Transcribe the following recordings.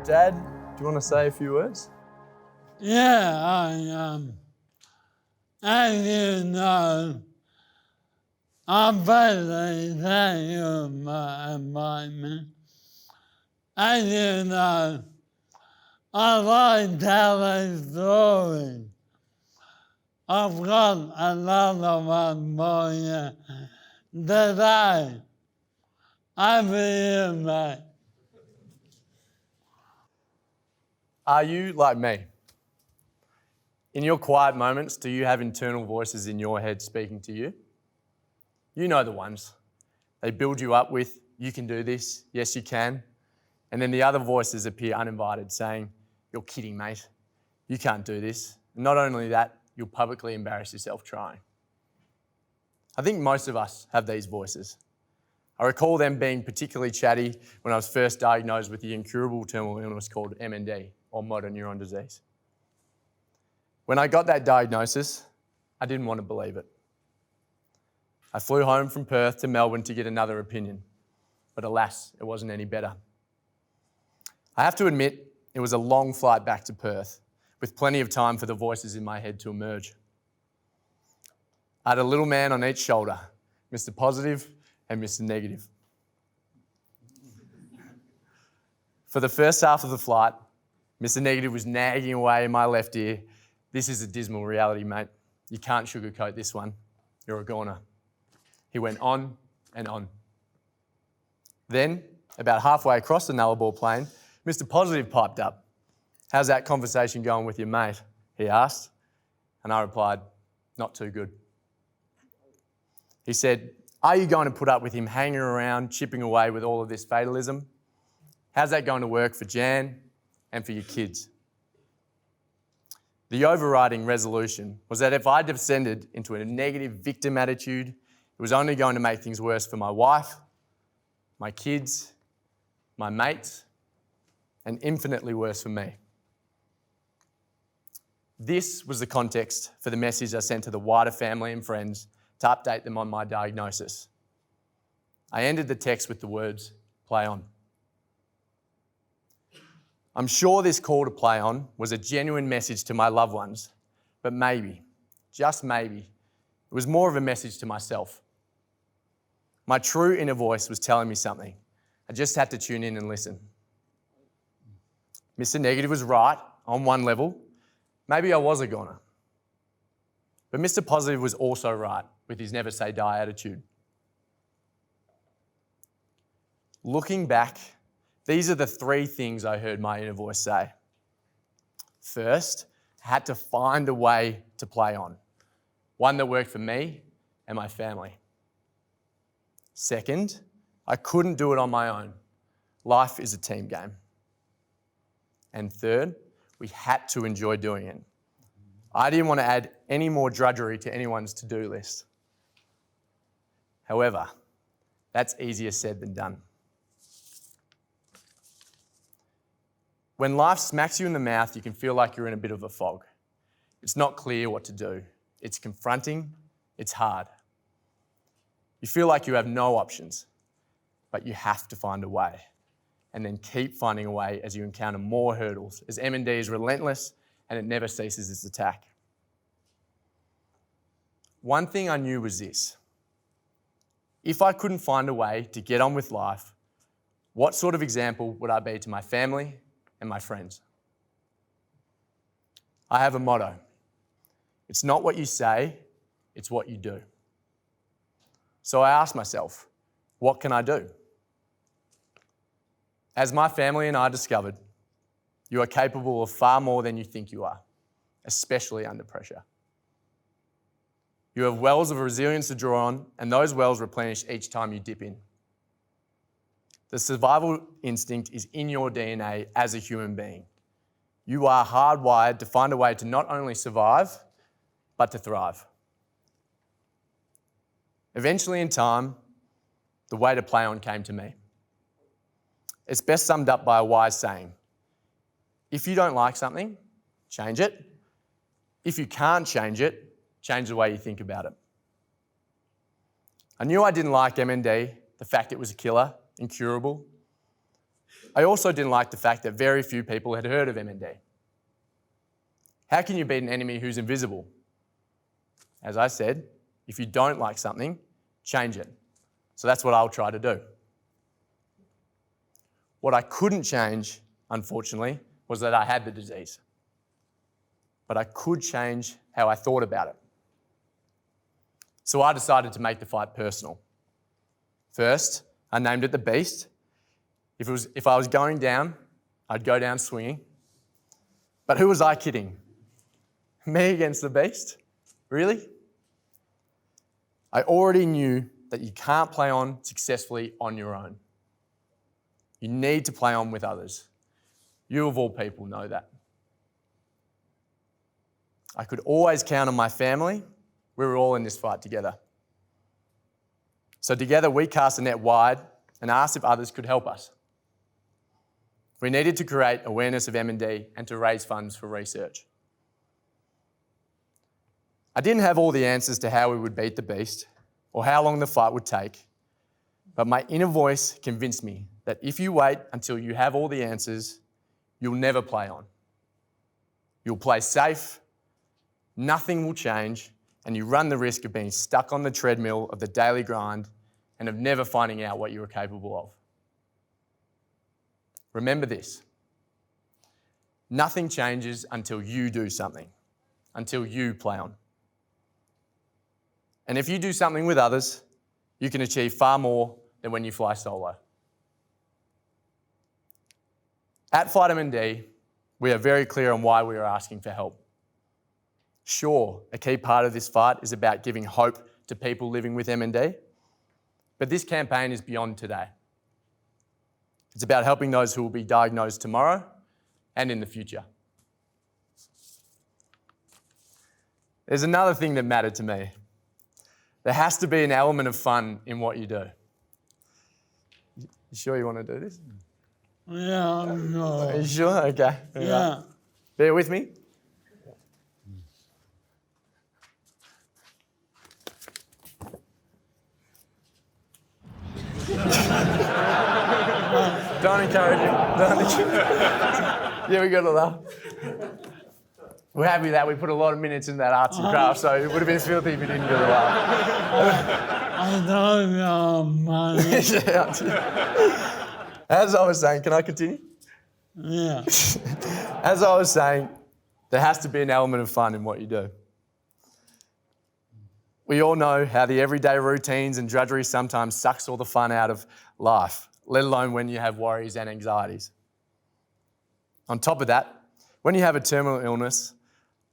Dad, do you want to say a few words? Yeah, as you know, I'm basically thank you for my appointment. As you know, I like telling stories. I've got another one for you today. Over to you, mate. Are you like me? In your quiet moments, do you have internal voices in your head speaking to you? You know the ones. They build you up with, you can do this, yes you can. And then the other voices appear uninvited saying, you're kidding mate, you can't do this. And not only that, you'll publicly embarrass yourself trying. I think most of us have these voices. I recall them being particularly chatty when I was first diagnosed with the incurable terminal illness called MND, or motor neuron disease. When I got that diagnosis, I didn't want to believe it. I flew home from Perth to Melbourne to get another opinion, but alas, it wasn't any better. I have to admit, it was a long flight back to Perth, with plenty of time for the voices in my head to emerge. I had a little man on each shoulder, Mr. Positive and Mr. Negative. For the first half of the flight, Mr. Negative was nagging away in my left ear. This is a dismal reality, mate. You can't sugarcoat this one. You're a goner. He went on and on. Then, about halfway across the Nullarbor plain, Mr. Positive piped up. How's that conversation going with your mate? He asked. And I replied, not too good. He said, are you going to put up with him hanging around, chipping away with all of this fatalism? How's that going to work for Jan and for your kids? The overriding resolution was that if I descended into a negative victim attitude, it was only going to make things worse for my wife, my kids, my mates, and infinitely worse for me. This was the context for the message I sent to the wider family and friends to update them on my diagnosis. I ended the text with the words, play on. I'm sure this call to play on was a genuine message to my loved ones, but maybe, just maybe, it was more of a message to myself. My true inner voice was telling me something. I just had to tune in and listen. Mr. Negative was right on one level. Maybe I was a goner. But Mr. Positive was also right with his never say die attitude. Looking back, these are the three things I heard my inner voice say. First, I had to find a way to play on, one that worked for me and my family. Second, I couldn't do it on my own. Life is a team game. And third, we had to enjoy doing it. I didn't want to add any more drudgery to anyone's to-do list. However, that's easier said than done. When life smacks you in the mouth, you can feel like you're in a bit of a fog. It's not clear what to do. It's confronting. It's hard. You feel like you have no options, but you have to find a way, and then keep finding a way as you encounter more hurdles, as MND is relentless and it never ceases its attack. One thing I knew was this. If I couldn't find a way to get on with life, what sort of example would I be to my family and my friends? I have a motto. It's not what you say, it's what you do. So I asked myself, what can I do? As my family and I discovered, you are capable of far more than you think you are, especially under pressure. You have wells of resilience to draw on, and those wells replenish each time you dip in. The survival instinct is in your DNA as a human being. You are hardwired to find a way to not only survive, but to thrive. Eventually in time, the way to play on came to me. It's best summed up by a wise saying. If you don't like something, change it. If you can't change it, change the way you think about it. I knew I didn't like MND, the fact it was a killer, incurable. I also didn't like the fact that very few people had heard of MND. How can you beat an enemy who's invisible? As I said, if you don't like something, change it. So that's what I'll try to do. What I couldn't change, unfortunately, was that I had the disease. But I could change how I thought about it. So I decided to make the fight personal. First, I named it the Beast. If I was going down, I'd go down swinging. But who was I kidding? Me against the Beast? Really? I already knew that you can't play on successfully on your own. You need to play on with others. You of all people know that. I could always count on my family. We were all in this fight together. So together we cast a net wide and asked if others could help us. We needed to create awareness of MND and to raise funds for research. I didn't have all the answers to how we would beat the Beast or how long the fight would take, but my inner voice convinced me that if you wait until you have all the answers, you'll never play on. You'll play safe, nothing will change, and you run the risk of being stuck on the treadmill of the daily grind and of never finding out what you are capable of. Remember this: nothing changes until you do something, until you play on. And if you do something with others, you can achieve far more than when you fly solo. At FightMND, we are very clear on why we are asking for help. Sure, a key part of this fight is about giving hope to people living with MND, but this campaign is beyond today. It's about helping those who will be diagnosed tomorrow and in the future. There's another thing that mattered to me. There has to be an element of fun in what you do. You sure you want to do this? Yeah, I'm sure. Are you sure? Okay. Yeah. Bear with me. Don't encourage him. Yeah, we got to laugh. We're happy that we put a lot of minutes in that arts and crafts, so it would have been filthy if we didn't get a laugh. I don't know, man. As I was saying, can I continue? Yeah. As I was saying, there has to be an element of fun in what you do. We all know how the everyday routines and drudgery sometimes sucks all the fun out of life, let alone when you have worries and anxieties. On top of that, when you have a terminal illness,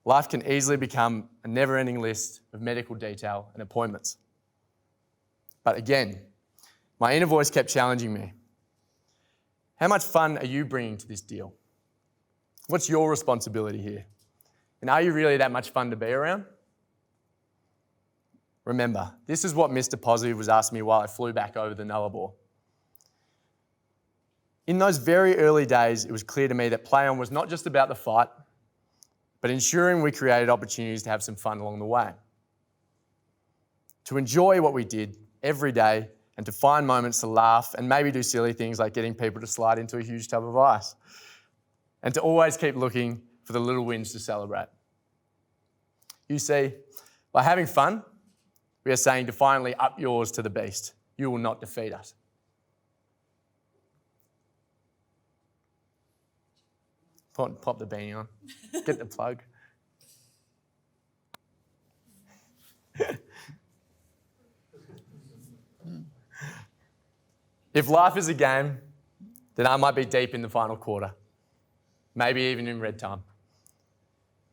life can easily become a never-ending list of medical detail and appointments. But again, my inner voice kept challenging me. How much fun are you bringing to this deal? What's your responsibility here? And are you really that much fun to be around? Remember, this is what Mr. Positive was asking me while I flew back over the Nullarbor. In those very early days, it was clear to me that play on was not just about the fight, but ensuring we created opportunities to have some fun along the way. To enjoy what we did every day and to find moments to laugh and maybe do silly things like getting people to slide into a huge tub of ice. And to always keep looking for the little wins to celebrate. You see, by having fun, we are saying defiantly up yours to the Beast. You will not defeat us. Pop the beanie on. Get the plug. If life is a game, then I might be deep in the final quarter. Maybe even in red time.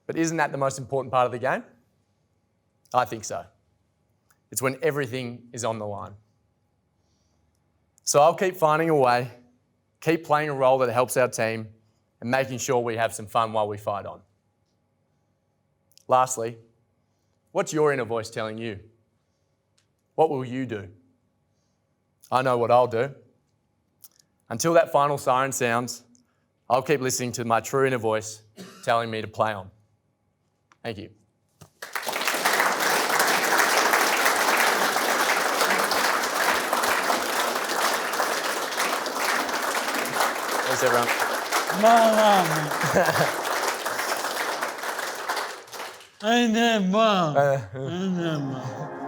But isn't that the most important part of the game? I think so. It's when everything is on the line. So I'll keep finding a way, keep playing a role that helps our team, and making sure we have some fun while we fight on. Lastly, what's your inner voice telling you? What will you do? I know what I'll do. Until that final siren sounds, I'll keep listening to my true inner voice telling me to play on. Thank you. Thanks, everyone. Ain't that bomb? Ain't that bomb?